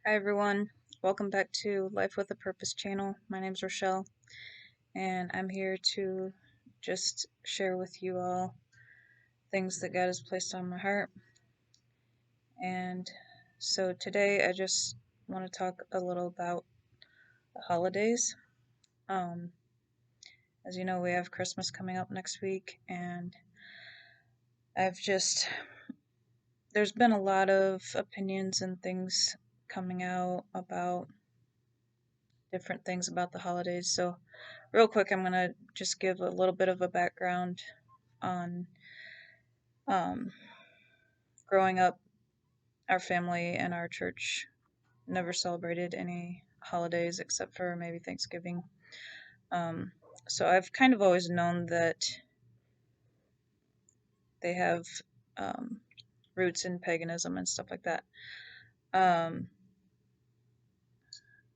Hi everyone, welcome back to Life with a Purpose channel. My name's Rochelle, and I'm here to just share with you all things that God has placed on my heart. And so today I just want to talk a little about the holidays. Um, as you know, we have Christmas coming up next week, and there's been a lot of opinions and things coming out about different things about the holidays. So real quick, I'm going to just give a little bit of a background on um, growing up. Our family and our church never celebrated any holidays except for maybe Thanksgiving. Um, so I've kind of always known that they have um, roots in paganism and stuff like that. Um,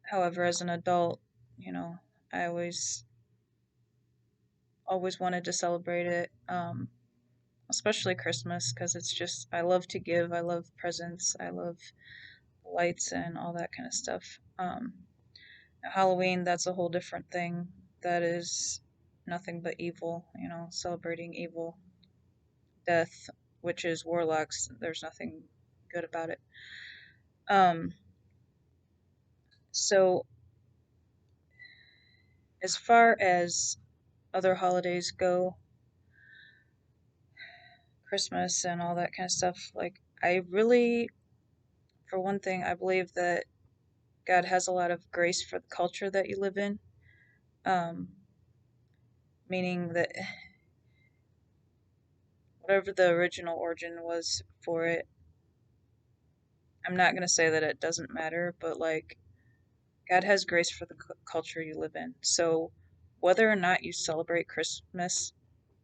However, as an adult, you know, I always wanted to celebrate it. Especially Christmas, because it's just, I love to give, I love presents, I love lights and all that kind of stuff. Halloween, that's a whole different thing. That is nothing but evil, celebrating evil, death, witches, warlocks. There's nothing good about it. Um, so, as far as other holidays go, Christmas and all that kind of stuff, like, I really, for one thing, I believe that God has a lot of grace for the culture that you live in. Um, Meaning that whatever the original origin was for it, I'm not going to say that it doesn't matter, but like, God has grace for the culture you live in. So whether or not you celebrate Christmas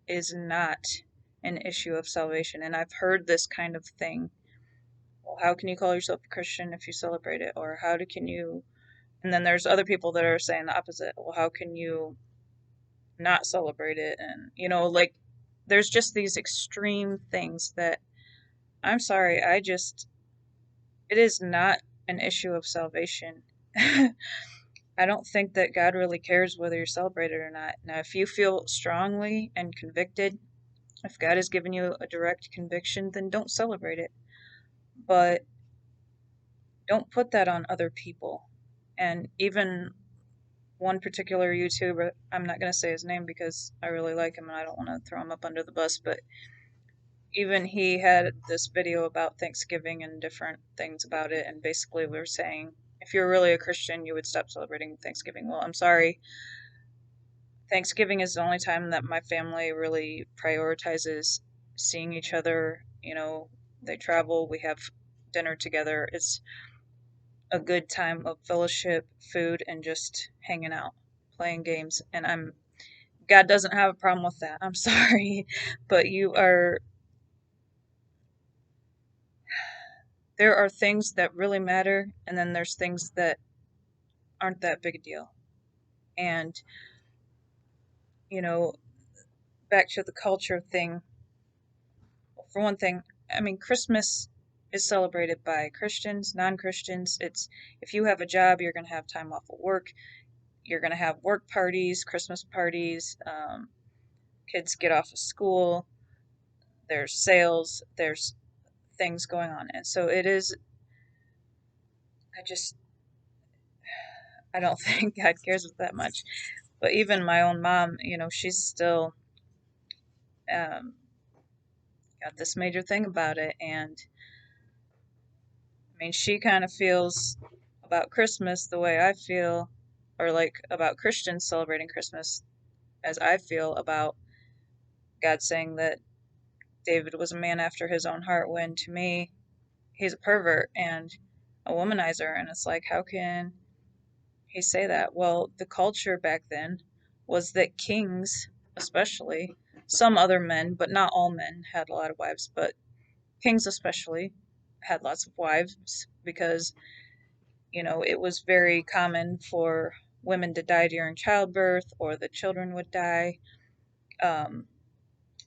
is not an issue of salvation. And I've heard this kind of thing. Well, how can you call yourself a Christian if you celebrate it? Or can you? And then there's other people that are saying the opposite. Well, how can you not celebrate it? And, like, there's just these extreme things that I'm sorry, it is not an issue of salvation. I don't think that God really cares whether you're celebrated or not. Now, if you feel strongly and convicted, if God has given you a direct conviction, then don't celebrate it. But don't put that on other people. And even one particular YouTuber, I'm not going to say his name because I really like him and I don't want to throw him up under the bus, but even he had this video about Thanksgiving and different things about it, and basically we were saying if you're really a Christian, you would stop celebrating Thanksgiving. Well, I'm sorry. Thanksgiving is the only time that my family really prioritizes seeing each other. They travel, we have dinner together. It's a good time of fellowship, food, and just hanging out, playing games. And God doesn't have a problem with that. I'm sorry, but there are things that really matter, and then there's things that aren't that big a deal. And, you know, back to the culture thing, for one thing, I mean, Christmas is celebrated by Christians, non-Christians. It's if you have a job, you're going to have time off of work. You're going to have work parties, Christmas parties. Kids get off of school. There's sales. There's things going on, and so it is. I just I don't think God cares that much. But even my own mom, she's still um, got this major thing about it, and I mean, she kind of feels about Christmas the way I feel, or like about Christians celebrating Christmas as I feel about God saying that David was a man after his own heart, when to me, he's a pervert and a womanizer. And it's like, how can he say that? Well, the culture back then was that kings, especially, some other men, but not all men, had a lot of wives, but kings especially had lots of wives because it was very common for women to die during childbirth or the children would die. Um,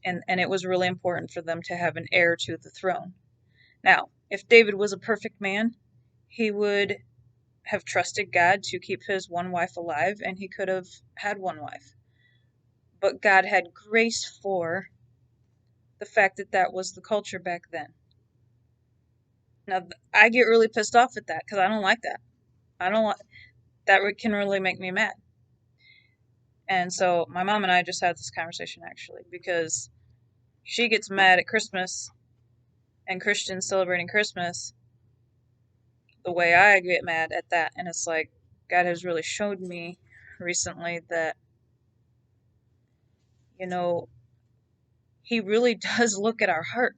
and it was really important for them to have an heir to the throne. Now, if David was a perfect man, he would have trusted God to keep his one wife alive, and he could have had one wife. But God had grace for the fact that that was the culture back then. Now, I get really pissed off at that because I don't like that. I don't like that. Can really make me mad. And so my mom and I just had this conversation actually because she gets mad at Christmas and Christians celebrating Christmas the way I get mad at that. And it's like, God has really showed me recently that, you know, he really does look at our heart.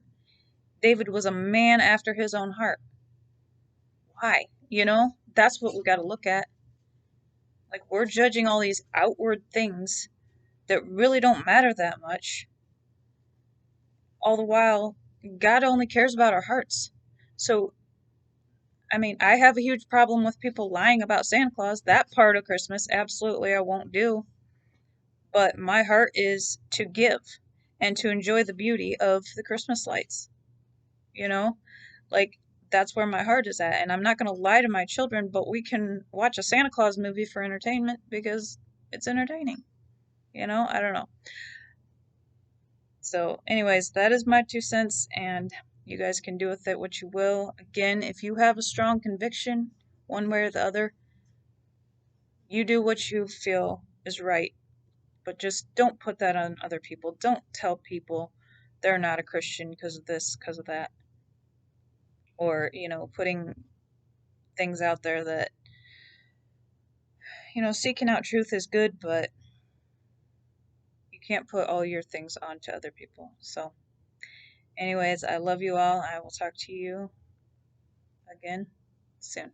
David was a man after his own heart. Why? That's what we got to look at. Like, we're judging all these outward things that really don't matter that much. All the while, God only cares about our hearts. So, I mean, I have a huge problem with people lying about Santa Claus. That part of Christmas, absolutely, I won't do. But my heart is to give and to enjoy the beauty of the Christmas lights. You know? Like, that's where my heart is at. And I'm not going to lie to my children, but we can watch a Santa Claus movie for entertainment because it's entertaining. I don't know. So, anyways, that is my 2 cents, and you guys can do with it what you will. Again, if you have a strong conviction, one way or the other, you do what you feel is right, but just don't put that on other people. Don't tell people they're not a Christian because of this, because of that. Or, putting things out there that, seeking out truth is good, but you can't put all your things onto other people. So, anyways, I love you all. I will talk to you again soon.